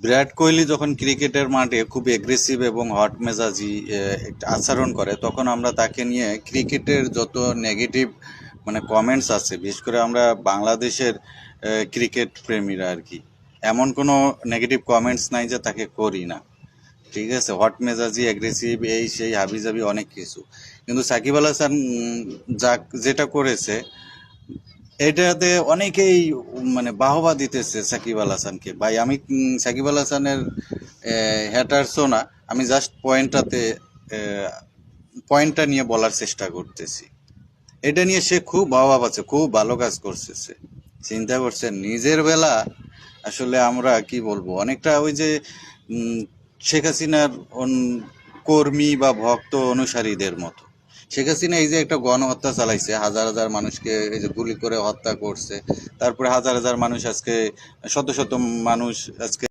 বিরাট কোহলি যখন ক্রিকেটের মাঠে খুব এগ্রেসিভ এবং হট মেজাজি একটা আচরণ করে, তখন আমরা তাকে নিয়ে ক্রিকেটের যত নেগেটিভ কমেন্টস আছে, বিশেষ করে আমরা বাংলাদেশের ক্রিকেট প্রেমীরা আর কি, এমন কোনো নেগেটিভ কমেন্টস নাই যে তাকে করি না। ঠিক আছে, হট মেজাজি, অ্যাগ্রেসিভ, এই সেই হাবিজাবি অনেক কিছু। কিন্তু সাকিব আল হাসান যা যেটা করেছে, এটাতে অনেকেই বাহবা দিতেছে সাকিব আল হাসানকে। ভাই আমি সাকিব আল হাসানের হ্যাটারসও না, আমি জাস্ট পয়েন্টটা নিয়ে বলার চেষ্টা করতেছি। এটা নিয়ে সে খুব বাহবা পাচ্ছে, খুব ভালো কাজ করছে সে। চিন্তা করছেন নিজের বেলা, আসলে আমরা কি বলবো, অনেকটা ওই যে উম, শেখ হাসিনার কর্মী বা ভক্ত অনুসারীদের মতো। শেখ হাসিনা এই যে একটা গণহত্যা চালাইছে, হাজার হাজার মানুষকে এই যে গুলি করে হত্যা করছে, তারপরে হাজার হাজার মানুষ আজকে, শত শত মানুষ আজকে